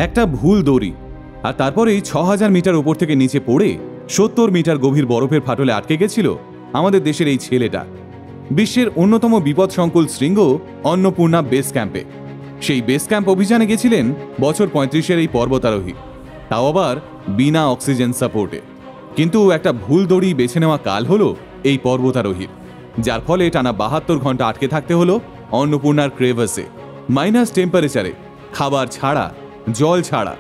একটা ভুল দড়ি, আর তারপরেই 6000 মিটার উপর থেকে নিচে পড়ে 70 মিটার গভীর বরফের ফাটলে আটকে গেছিল আমাদের দেশের এই ছেলেটা। বিশ্বের অন্যতম বিপদসংকুল শৃঙ্গ অন্নপূর্ণা বেস ক্যাম্পে। সেই বেস ক্যাম্প অভিযানে গেছিলেন বছর 35-এর এই পর্বতারোহী, তাও আবার বিনা অক্সিজেন সাপোর্টে। কিন্তু একটা ভুল দড়ি বেছে নেওয়া কাল হলো এই পর্বতারোহীর, যার ফলে টানা 72 ঘন্টা আটকে থাকতে হলো অন্নপূর্ণার ক্রেভাসে, মাইনাস টেম্পারেচারে, খাবার ছাড়া, জল ছাড়া।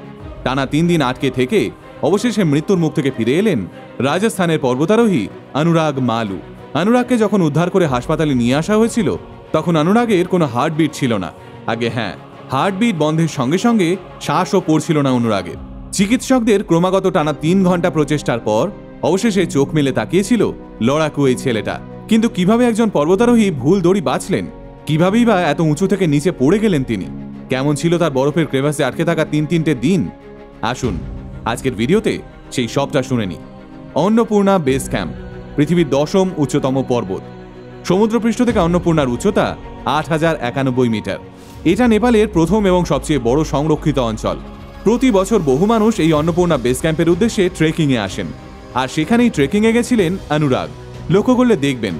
টানা 3 দিন আটকে থেকে অবশেষে মৃত্যুর মুখ থেকে ফিরে এলেন রাজস্থানের পর্বতারোহী অনুরাগ মালু। অনুরাগকে যখন উদ্ধার করে হাসপাতালে নিয়ে আসা হয়েছিল, তখন অনুরাগের কোনো হার্টবিট ছিল না। আগে হ্যাঁ, হার্টবিট বন্ধের সঙ্গে সঙ্গে শ্বাসও পড়ছিল না অনুরাগের। চিকিৎসকদের ক্রমাগত টানা 3 ঘন্টা প্রচেষ্টার পর অবশেষে চোখ মেলে তাকিয়েছিল লড়াকু এই ছেলেটা। কিন্তু কিভাবে একজন পর্বতারোহী ভুল দড়ি বাঁচলেন? কিভাবেই বা এত উঁচু থেকে নিচে পড়ে গেলেন তিনি? কেমন ছিল তার বরফের ক্রেভাসে আটকে থাকা 3-3টে দিন? আসুন আজকের ভিডিওতে সেই সবটা শুনে নি। অন্নপূর্ণা বেস ক্যাম্প পৃথিবীর 10ম উচ্চতম পর্বত। সমুদ্রপৃষ্ঠ থেকে অন্নপূর্ণার উচ্চতা 8091 মিটার। এটা নেপালের প্রথম এবং সবচেয়ে বড় সংরক্ষিত অঞ্চল। প্রতি বছর বহু মানুষ এই অন্নপূর্ণা বেস ক্যাম্পের উদ্দেশ্যে ট্রেকিংয়ে আসেন, আর সেখানেই ট্রেকিংয়ে গেছিলেন অনুরাগ। লক্ষ্য করলে দেখবেন,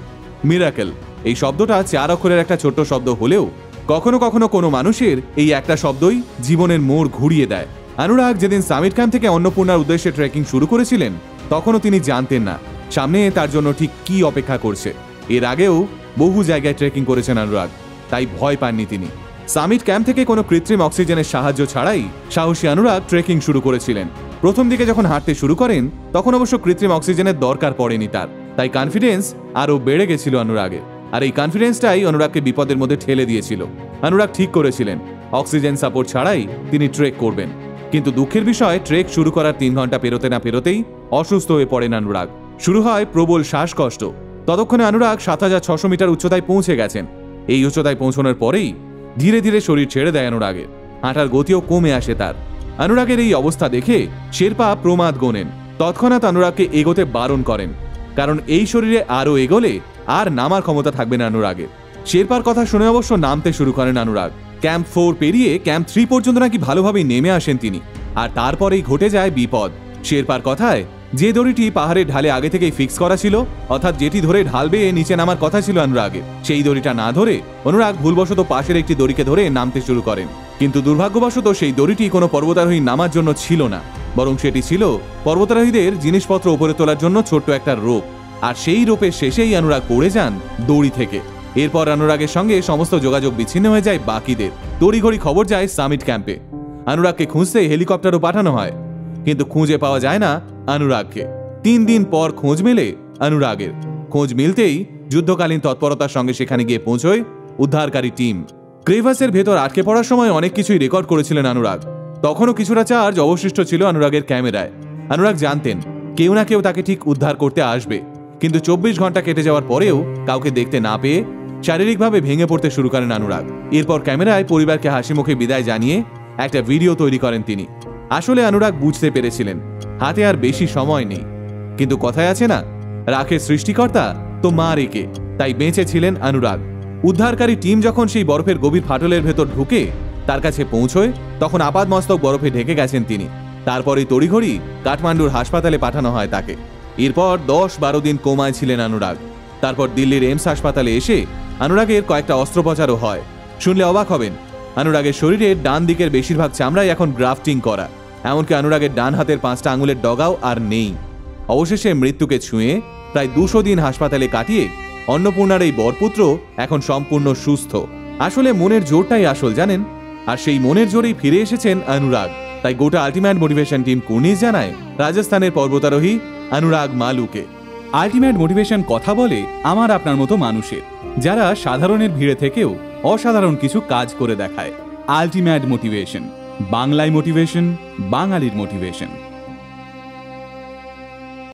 মিরাকেল এই শব্দটা 4 অক্ষরের একটা ছোট্ট শব্দ হলেও কখনো কখনো কোনো মানুষের এই একটা শব্দই জীবনের মোড় ঘুরিয়ে দেয়। অনুরাগ যেদিন সামিট ক্যাম্প থেকে অন্নপূর্ণার উদ্দেশ্যে ট্রেকিং শুরু করেছিলেন, তখনও তিনি জানতেন না সামনে তার জন্য ঠিক কি অপেক্ষা করছে। এর আগেও বহু জায়গায় ট্রেকিং করেছেন অনুরাগ, তাই ভয় পাননি তিনি। সামিট ক্যাম্প থেকে কোনো কৃত্রিম অক্সিজেনের সাহায্য ছাড়াই সাহসী অনুরাগ ট্রেকিং শুরু করেছিলেন। প্রথম দিকে যখন হাঁটতে শুরু করেন, তখন অবশ্য কৃত্রিম অক্সিজেনের দরকার পড়েনি তার, তাই কনফিডেন্স আরও বেড়ে গেছিল অনুরাগের। আর এই কনফিডেন্সটাই অনুরাগকে বিপদের মধ্যে ঠেলে দিয়েছিল। অনুরাগ ঠিক করেছিলেন অক্সিজেন সাপোর্ট ছাড়াই তিনি ট্রেক করবেন। কিন্তু দুঃখের বিষয়, ট্রেক শুরু করার 3 ঘন্টা পেরোতে না পেরোতেই অসুস্থ হয়ে পড়েন অনুরাগ। শুরু হয় প্রবল শ্বাসকষ্ট। ততক্ষণে অনুরাগ 7600 মিটার উচ্চতায় পৌঁছে গেছেন। এই উচ্চতায় পৌঁছানোর পরেই ধীরে ধীরে শরীর ছেড়ে দেয় অনুরাগের, হাঁটার গতিও কমে আসে তার। অনুরাগের এই অবস্থা দেখে শেরপা প্রমাদ গোনেন, তৎক্ষণাৎ অনুরাগকে এগোতে বারণ করেন, কারণ এই শরীরে আরও এগোলে আর নামার ক্ষমতা থাকবে না অনুরাগের। শেরপার কথা শুনে অবশ্য নামতে শুরু করেন অনুরাগ। ক্যাম্প 4 পেরিয়ে ক্যাম্প 3 পর্যন্ত নাকি ভালোভাবেই নেমে আসেন তিনি, আর তারপরেই ঘটে যায় বিপদ। শেরপার কথায়, যে দড়িটি পাহাড়ের ঢালে আগে থেকেই ফিক্স করা ছিল, অর্থাৎ যেটি ধরে ঢাল বেয়ে নিচে নামার কথা ছিল অনুরাগের, সেই দড়িটা না ধরে অনুরাগ ভুলবশত পাশের একটি দড়িকে ধরে নামতে শুরু করেন। কিন্তু দুর্ভাগ্যবশত সেই দড়িটি কোনো পর্বতারোহী নামার জন্য ছিল না, বরং সেটি ছিল পর্বতারোহীদের জিনিসপত্র উপরে তোলার জন্য ছোট্ট একটা রোপ। আর সেই রোপের শেষেই অনুরাগ পড়ে যান দড়ি থেকে। এরপর অনুরাগের সঙ্গে সমস্ত যোগাযোগ বিচ্ছিন্ন হয়ে যায় বাকিদের। তড়িঘড়ি খবর যায় সামিট ক্যাম্পে। অনুরাগকে খুঁজতে হেলিকপ্টারও পাঠানো হয়, কিন্তু খুঁজে পাওয়া যায় না অনুরাগকে। 3 দিন পর খোঁজ মেলে অনুরাগের। খোঁজ মিলতেই যুদ্ধকালীন তৎপরতার সঙ্গে সেখানে গিয়ে পৌঁছয় উদ্ধারকারী টিম। ক্রেভাসের ভেতর আটকে পড়ার সময় অনেক কিছুই রেকর্ড করেছিলেন অনুরাগ। তখনও কিছুটা চার্জ অবশিষ্ট ছিল অনুরাগের ক্যামেরায়। অনুরাগ জানতেন কেউ না কেউ তাকে ঠিক উদ্ধার করতে আসবে, কিন্তু 24 ঘন্টা কেটে যাওয়ার পরেও কাউকে দেখতে না পেয়ে শারীরিকভাবে ভেঙে পড়তে শুরু করেন অনুরাগ। এরপর ক্যামেরায় পরিবারকে হাসি মুখে বিদায় জানিয়ে একটা ভিডিও তৈরি করেন তিনি। আসলে অনুরাগ বুঝতে পেরেছিলেন হাতে আর বেশি সময় নেই, কিন্তু কথায় আছে না, রাখে সৃষ্টিকর্তা তো মা রেখে, তাই বেঁচে ছিলেন অনুরাগ। উদ্ধারকারী টিম যখন সেই বরফের গভীর ফাটলের ভেতর ঢুকে তার কাছে পৌঁছয়, তখন আপাদমস্তক বরফে ঢেকে গেছেন তিনি। তারপরে তড়িঘড়ি কাঠমান্ডুর হাসপাতালে পাঠানো হয় তাকে। এরপর 10-12 দিন কোমায় ছিলেন অনুরাগ। তারপর দিল্লির এইমস হাসপাতালে এসে অনুরাগের কয়েকটা অস্ত্রোপচারও হয়। শুনলে অবাক হবেন, অনুরাগের শরীরের ডান দিকের বেশিরভাগ চামড়াই এখন গ্রাফটিং করা, এমনকি অনুরাগের ডান হাতের 5টা আঙুলের ডগাও আর নেই। অবশেষে মৃত্যুকে ছুঁয়ে প্রায় 200 দিন হাসপাতালে কাটিয়ে অন্নপূর্ণার এই বরপুত্র এখন সম্পূর্ণ সুস্থ। আসলে মনের জোরটাই আসল, জানেন, আর সেই মনের জোরেই ফিরে এসেছেন অনুরাগ। তাই গোটা আল্টিমেট মোটিভেশন টিম কুর্নিশ জানায় রাজস্থানের পর্বতারোহী অনুরাগ মালুকে। আল্টিমেট মোটিভেশন কথা বলে আমার আপনার মতো মানুষের, যারা সাধারণের ভিড়ে থেকেও অসাধারণ কিছু কাজ করে দেখায়। আল্টিমেট মোটিভেশন, বাংলায় মোটিভেশন, বাঙালির মোটিভেশন।